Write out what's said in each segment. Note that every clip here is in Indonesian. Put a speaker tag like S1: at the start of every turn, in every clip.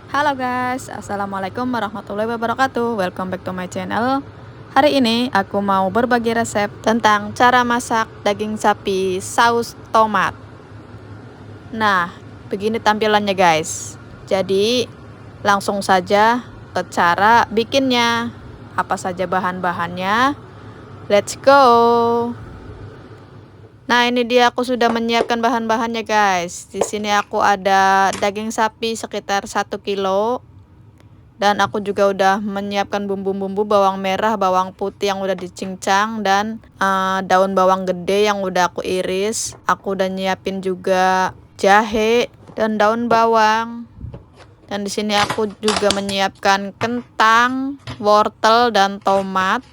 S1: Halo guys, assalamualaikum warahmatullahi wabarakatuh. Welcome back to my channel. Hari ini aku mau berbagi resep tentang cara masak daging sapi saus tomat. Nah, begini tampilannya guys. Jadi langsung saja ke cara bikinnya. Apa saja bahan-bahannya? Let's go. Nah, ini dia aku sudah menyiapkan bahan-bahannya guys. Di sini aku ada daging sapi sekitar 1 kilo. Dan aku juga udah menyiapkan bumbu-bumbu bawang merah, bawang putih yang udah dicincang, dan daun bawang gede yang udah aku iris. Aku udah nyiapin juga jahe dan daun bawang. Dan di sini aku juga menyiapkan kentang, wortel, dan tomat.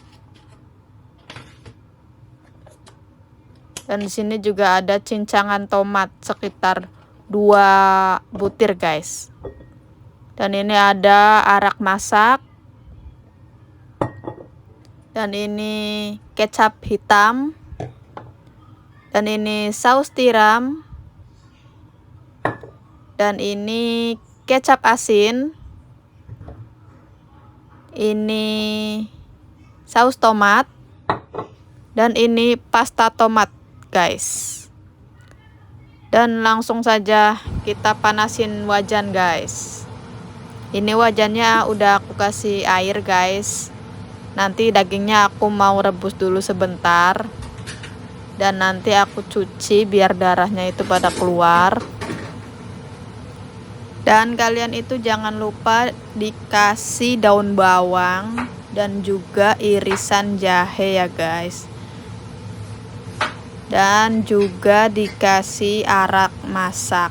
S1: Dan di sini juga ada cincangan tomat sekitar 2 butir guys. Dan ini ada arak masak. Dan ini kecap hitam. Dan ini saus tiram. Dan ini kecap asin. Ini saus tomat. Dan ini pasta tomat guys. Dan langsung saja kita panasin wajan guys. Ini wajannya udah aku kasih air guys. Nanti dagingnya aku mau rebus dulu sebentar. Dan nanti aku cuci biar darahnya itu pada keluar. Dan kalian itu jangan lupa dikasih daun bawang dan juga irisan jahe ya guys. Dan juga dikasih arak masak.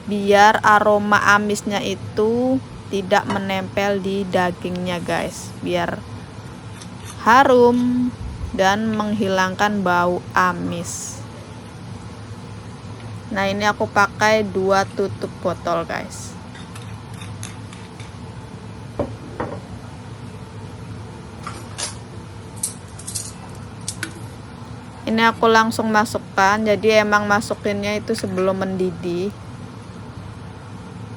S1: Biar aroma amisnya itu tidak menempel di dagingnya guys. Biar harum dan menghilangkan bau amis. Nah, ini aku pakai 2 tutup botol guys. Ini aku langsung masukkan, jadi emang masukinnya itu sebelum mendidih.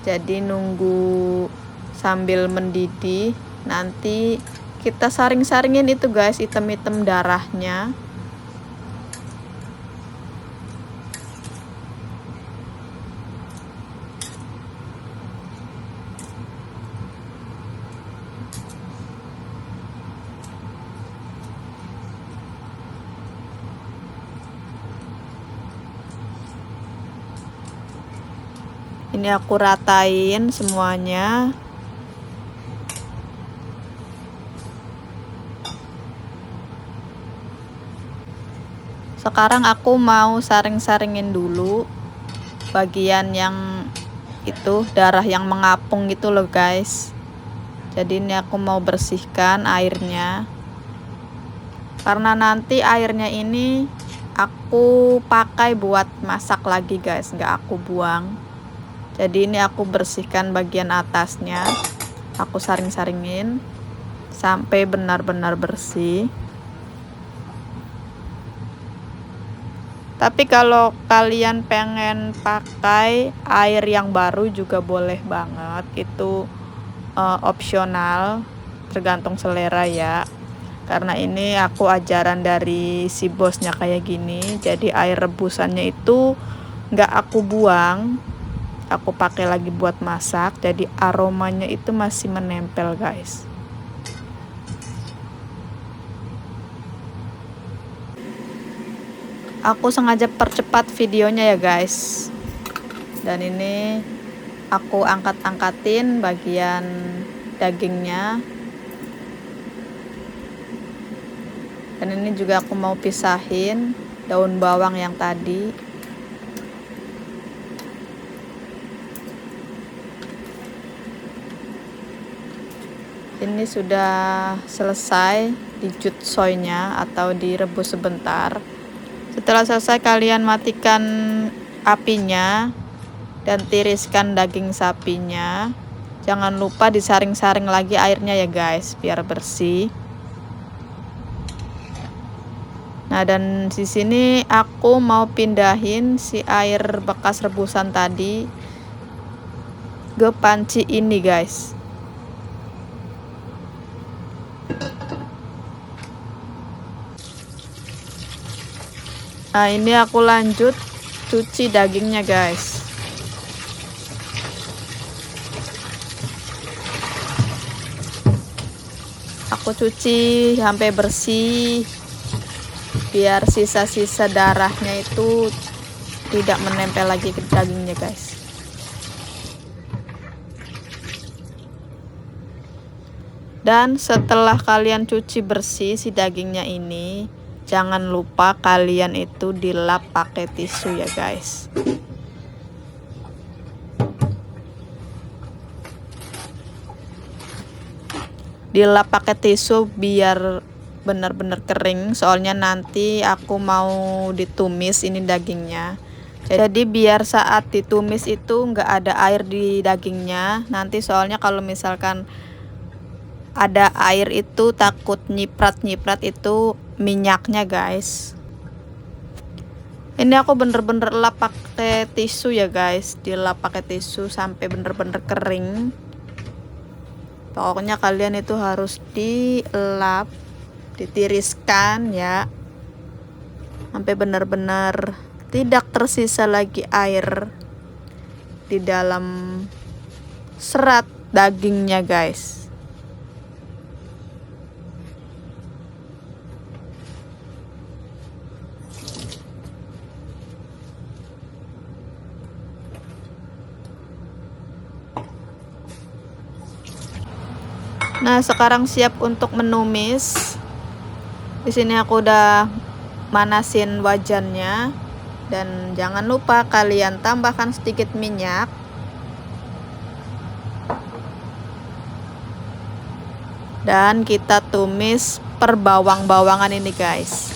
S1: Jadi nunggu sambil mendidih, nanti kita saring-saringin itu guys, item-item darahnya. Ini aku ratain semuanya. Sekarang aku mau saring-saringin dulu bagian yang itu darah yang mengapung gitu loh guys. Jadi ini aku mau bersihkan airnya. Karena nanti airnya ini aku pakai buat masak lagi guys, nggak aku buang. Jadi ini aku bersihkan bagian atasnya. Aku saring-saringin sampai benar-benar bersih. Tapi kalau kalian pengen pakai air yang baru juga boleh banget. Itu opsional, tergantung selera ya. Karena ini aku ajaran dari si bosnya kayak gini. Jadi air rebusannya itu nggak aku buang. Aku pakai lagi buat masak. Jadi aromanya itu masih menempel guys. Aku sengaja percepat videonya ya guys. Dan ini aku angkat-angkatin bagian dagingnya. Dan ini juga aku mau pisahin daun bawang yang tadi. Ini sudah selesai dijutsoynya atau direbus sebentar. Setelah selesai kalian matikan apinya dan tiriskan daging sapinya. Jangan lupa disaring-saring lagi airnya ya guys, biar bersih. Nah, dan di sini aku mau pindahin si air bekas rebusan tadi. ke panci ini guys. Nah ini aku lanjut cuci dagingnya guys. Aku cuci sampai bersih biar sisa-sisa darahnya itu tidak menempel lagi ke dagingnya guys. Dan setelah kalian cuci bersih si dagingnya ini, jangan lupa kalian itu dilap pakai tisu ya guys. Dilap pakai tisu biar benar-benar kering, soalnya nanti aku mau ditumis ini dagingnya. Jadi biar saat ditumis itu nggak ada air di dagingnya. Nanti soalnya kalau misalkan ada air itu takut nyiprat-nyiprat itu minyaknya guys. Ini aku bener-bener lap pakai tisu ya guys, dilap pakai tisu sampai bener-bener kering. Pokoknya kalian itu harus dilap, ditiriskan ya, sampai benar-benar tidak tersisa lagi air di dalam serat dagingnya guys. Nah, sekarang siap untuk menumis. Di sini aku udah manasin wajannya, dan jangan lupa kalian tambahkan sedikit minyak. Dan kita tumis per bawang-bawangan ini guys.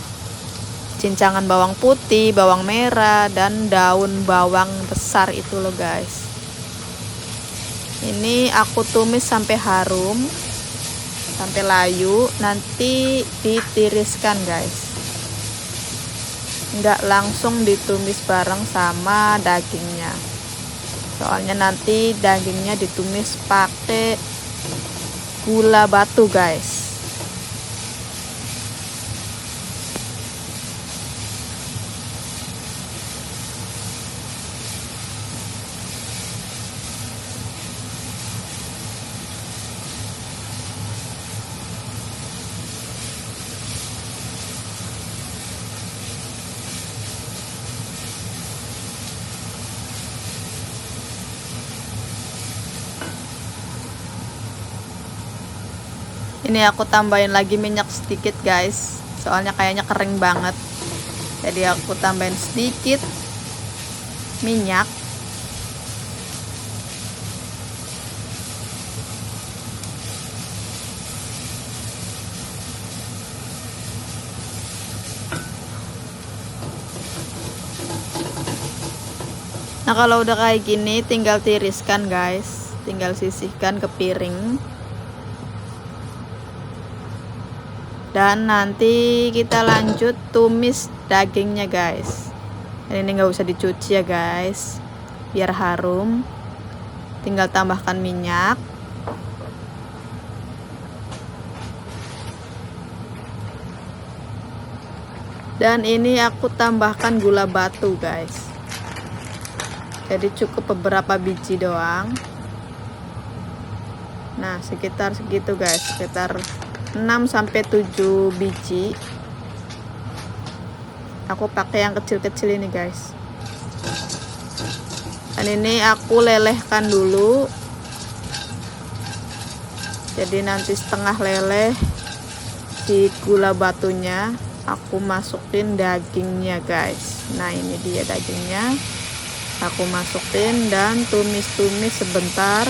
S1: Cincangan bawang putih, bawang merah, dan daun bawang besar itu loh guys. Ini aku tumis sampai harum, sampai layu, nanti ditiriskan guys. Nggak langsung ditumis bareng sama dagingnya, soalnya nanti dagingnya ditumis pakai gula batu guys. Ini aku tambahin lagi minyak sedikit guys, soalnya kayaknya kering banget. Jadi aku tambahin sedikit minyak. Nah kalau udah kayak gini tinggal tiriskan guys, tinggal sisihkan ke piring. Dan nanti kita lanjut tumis dagingnya guys. Ini nggak usah dicuci ya guys, biar harum. Tinggal tambahkan minyak. Dan ini aku tambahkan gula batu guys. Jadi cukup beberapa biji doang. Nah sekitar segitu guys, sekitar 6-7 biji. Aku pakai yang kecil-kecil ini guys. Dan ini aku lelehkan dulu. Jadi nanti setengah leleh si gula batunya, aku masukin dagingnya guys. Nah ini dia dagingnya, aku masukin dan tumis-tumis sebentar.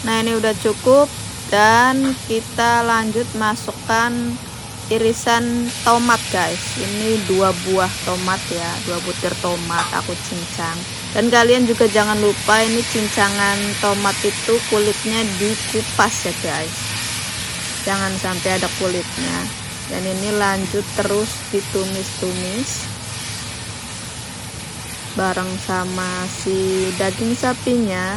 S1: Nah, ini udah cukup, dan kita lanjut masukkan irisan tomat guys. Ini 2 buah tomat ya, 2 butir tomat aku cincang. Dan kalian juga jangan lupa ini cincangan tomat itu kulitnya dikupas ya guys, jangan sampai ada kulitnya. Dan ini lanjut terus ditumis-tumis bareng sama si daging sapinya.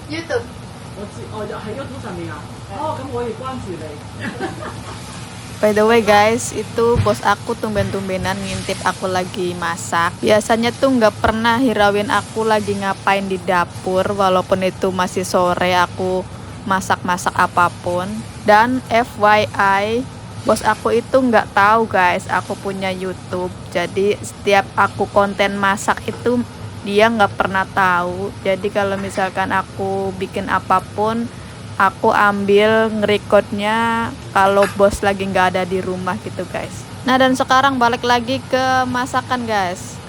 S2: YouTube。By
S1: the way guys, itu bos aku tumben-tumbenan ngintip aku lagi masak. Biasanya tuh nggak pernah hirauin aku lagi ngapain di dapur, walaupun itu masih sore aku masak-masak apapun. Dan FYI, bos aku itu nggak tahu guys aku punya YouTube. Jadi setiap aku konten masak itu dia nggak pernah tahu. Jadi kalau misalkan aku bikin apapun, aku ambil ngerekodnya kalau bos lagi nggak ada di rumah gitu guys. Nah, dan sekarang balik lagi ke masakan guys.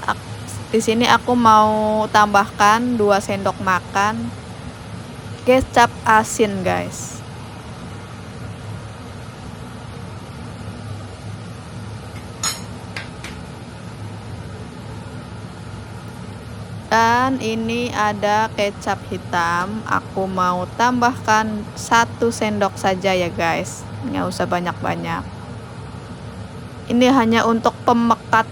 S1: Di sini aku mau tambahkan 2 sendok makan kecap asin guys. Dan ini ada kecap hitam, aku mau tambahkan 1 sendok saja ya guys, nggak usah banyak-banyak. Ini hanya untuk pemekat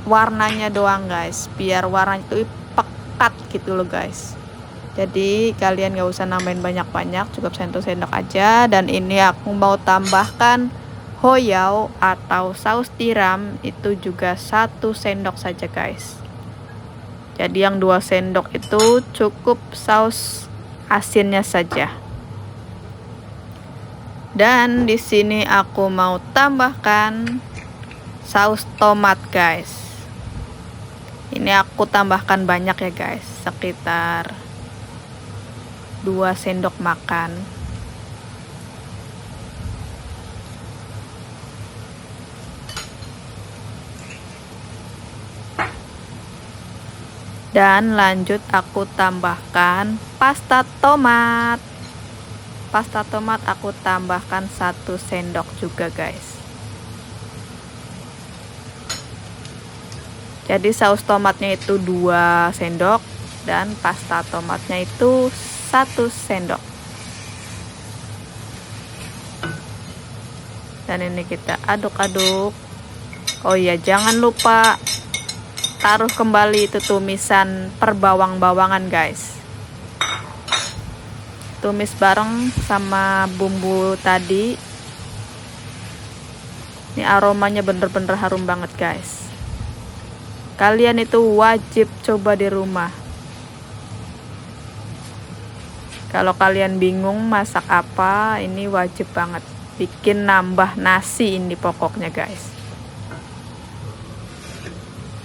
S1: warnanya doang guys, biar warnanya itu pekat gitu loh guys. Jadi kalian nggak usah nambahin banyak-banyak, cukup 1 sendok aja. Dan ini aku mau tambahkan hoiao atau saus tiram, itu juga 1 sendok saja guys. Jadi yang 2 sendok itu cukup saus asinnya saja. Dan di sini aku mau tambahkan saus tomat guys. Ini aku tambahkan banyak ya guys, sekitar 2 sendok makan. Dan lanjut aku tambahkan pasta tomat. Pasta tomat aku tambahkan 1 sendok juga guys. Jadi saus tomatnya itu 2 sendok dan pasta tomatnya itu 1 sendok. Dan ini kita aduk-aduk. Oh iya, jangan lupa taruh kembali itu tumisan per bawang-bawangan guys. Tumis bareng sama bumbu tadi. Ini aromanya bener-bener harum banget guys. Kalian itu wajib coba di rumah. Kalau kalian bingung masak apa, ini wajib banget. Bikin nambah nasi ini pokoknya guys.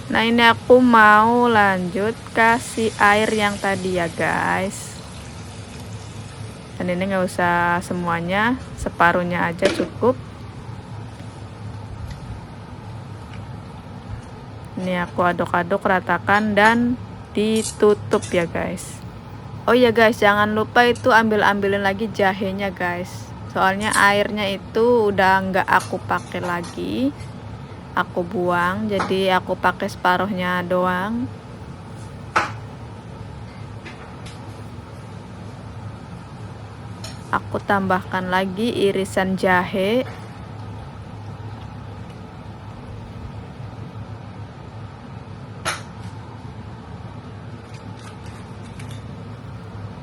S1: Nah, ini aku mau lanjut kasih air yang tadi ya guys. Dan ini nggak usah semuanya, separuhnya aja cukup. Ini aku aduk-aduk, ratakan, dan ditutup ya guys. Oh ya guys, jangan lupa itu ambilin lagi jahenya guys. Soalnya airnya itu udah nggak aku pakai lagi. Aku buang, jadi aku pakai separuhnya doang. Aku tambahkan lagi irisan jahe.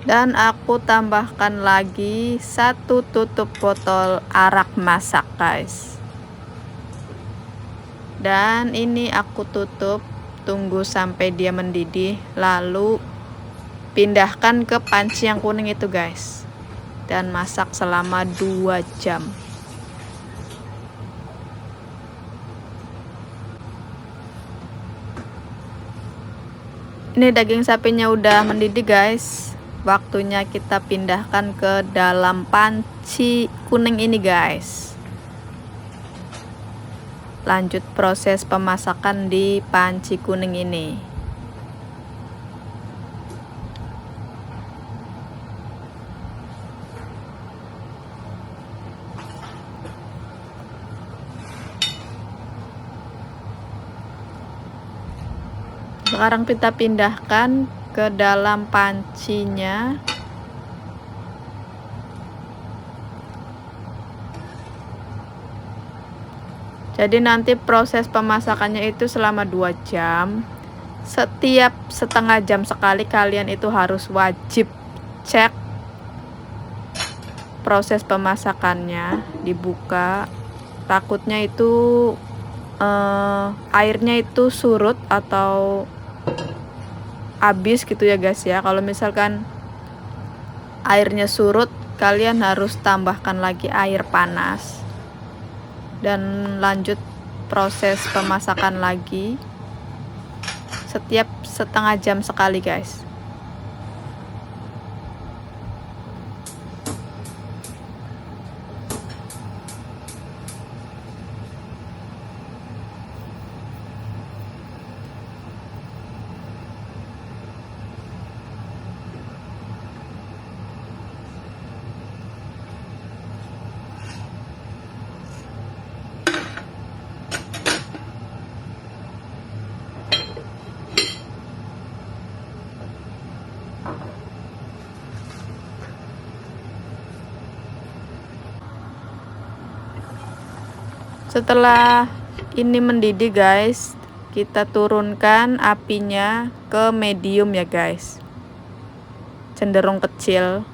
S1: Dan aku tambahkan lagi 1 tutup botol arak masak guys. Dan ini aku tutup, tunggu sampai dia mendidih, lalu pindahkan ke panci yang kuning itu guys, dan masak selama 2 jam. Ini daging sapinya udah mendidih guys. Waktunya kita pindahkan ke dalam panci kuning ini guys. Lanjut proses pemasakan di panci kuning ini. Sekarang kita pindahkan ke dalam pancinya. Jadi nanti proses pemasakannya itu selama 2 jam. Setiap setengah jam sekali kalian itu harus wajib cek proses pemasakannya, dibuka. Takutnya itu airnya itu surut atau habis gitu ya guys ya. Kalau misalkan airnya surut, kalian harus tambahkan lagi air panas dan lanjut proses pemasakan lagi setiap setengah jam sekali guys. Setelah ini mendidih guys, kita turunkan apinya ke medium ya guys, cenderung kecil.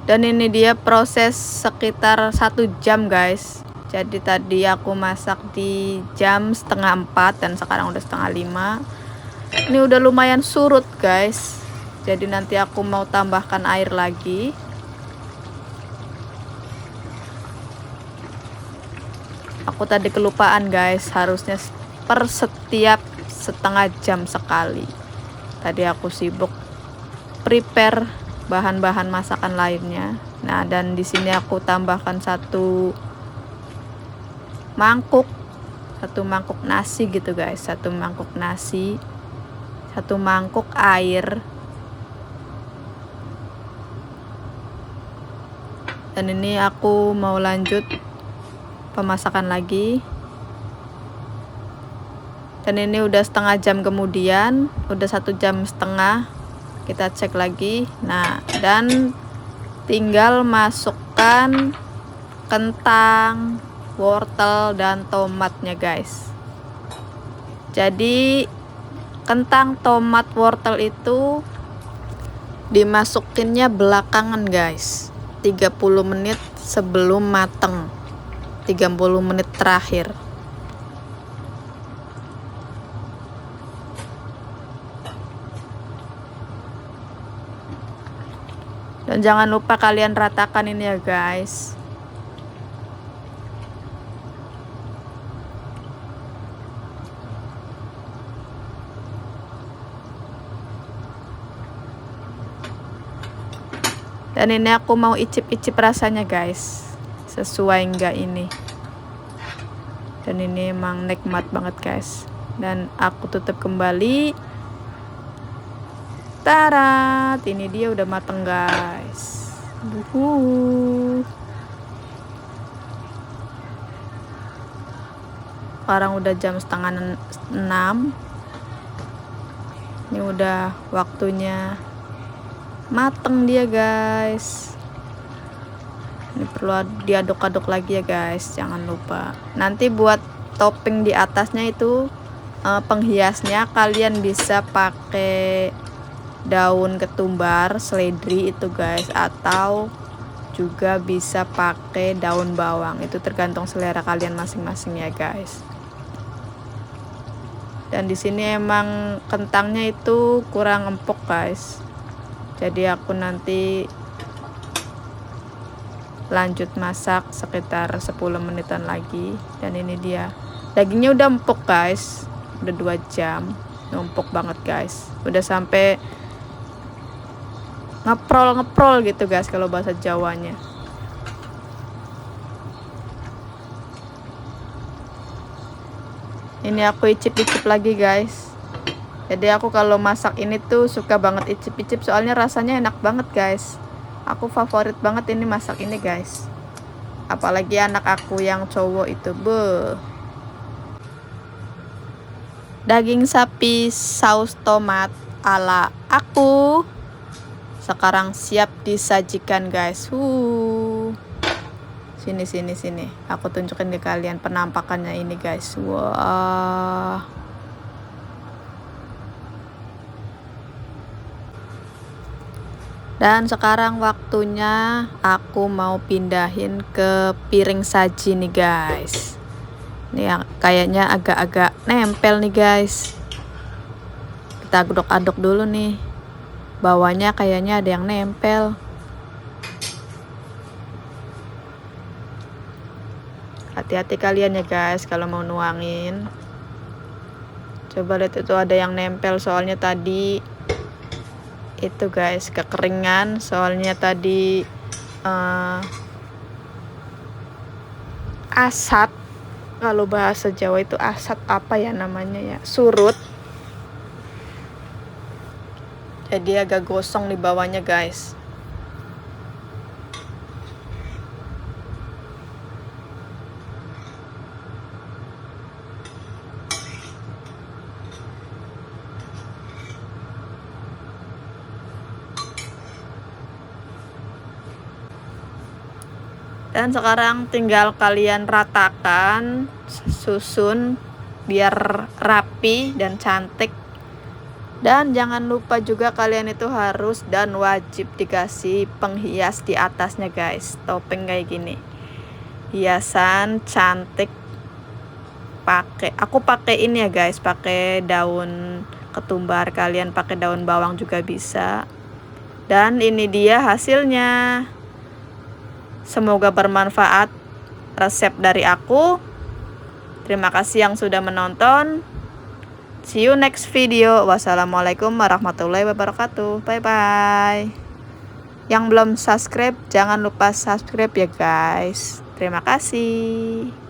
S1: Dan ini dia proses sekitar 1 jam guys. Jadi tadi aku masak di jam 3:30 dan sekarang udah 4:30. Ini udah lumayan surut guys. Jadi nanti aku mau tambahkan air lagi. Aku tadi kelupaan guys, harusnya per setiap setengah jam sekali. Tadi aku sibuk prepare bahan-bahan masakan lainnya. Nah, dan di sini aku tambahkan 1 mangkuk nasi gitu guys. 1 mangkuk nasi, 1 mangkuk air. Dan ini aku mau lanjut pemasakan lagi. Dan ini udah setengah jam kemudian, udah 1 jam setengah. Kita cek lagi. Nah, dan tinggal masukkan kentang, wortel, dan tomatnya guys. Jadi kentang, tomat, wortel itu dimasukinnya belakangan guys, 30 menit sebelum mateng, 30 menit terakhir. Dan jangan lupa kalian ratakan ini ya guys. Dan ini aku mau icip-icip rasanya guys, sesuai enggak ini. Dan ini emang nikmat banget guys. Dan aku tutup kembali. Tarat, ini dia udah mateng guys. Sekarang udah jam 5:30. Ini udah waktunya mateng dia guys. Ini perlu diaduk-aduk lagi ya guys, jangan lupa. Nanti buat topping di atasnya itu penghiasnya kalian bisa pakai daun ketumbar, seledri itu guys, atau juga bisa pakai daun bawang. Itu tergantung selera kalian masing-masing ya guys. Dan di sini emang kentangnya itu kurang empuk guys. Jadi aku nanti lanjut masak sekitar 10 menitan lagi. Dan ini dia, dagingnya udah empuk guys. Udah 2 jam. Numpuk banget guys. Udah sampai ngeprol gitu guys kalau bahasa Jawanya. Ini aku icip-icip lagi guys. Jadi aku kalau masak ini tuh suka banget icip-icip, soalnya rasanya enak banget guys. Aku favorit banget ini masak ini guys. Apalagi anak aku yang cowok itu, daging sapi saus tomat ala aku sekarang siap disajikan guys. Sini. Aku tunjukin ke kalian penampakannya ini guys. Wah. Dan sekarang waktunya aku mau pindahin ke piring saji nih guys. Ini yang kayaknya agak-agak nempel nih guys. Kita aduk-aduk dulu nih. Bawahnya kayaknya ada yang nempel. Hati-hati kalian ya guys kalau mau nuangin. Coba lihat itu ada yang nempel, soalnya tadi itu guys kekeringan, soalnya tadi asat. Kalau bahasa Jawa itu asat apa ya namanya ya, surut. Jadi agak gosong di bawahnya guys. Dan sekarang tinggal kalian ratakan, susun biar rapi dan cantik. Dan jangan lupa juga kalian itu harus dan wajib dikasih penghias di atasnya guys. Topeng kayak gini. Hiasan cantik. Aku pakai ini ya guys, pakai daun ketumbar, kalian pakai daun bawang juga bisa. Dan ini dia hasilnya. Semoga bermanfaat resep dari aku. Terima kasih yang sudah menonton. See you next video. Wassalamualaikum warahmatullahi wabarakatuh. Bye bye. Yang belum subscribe jangan lupa subscribe ya guys. Terima kasih.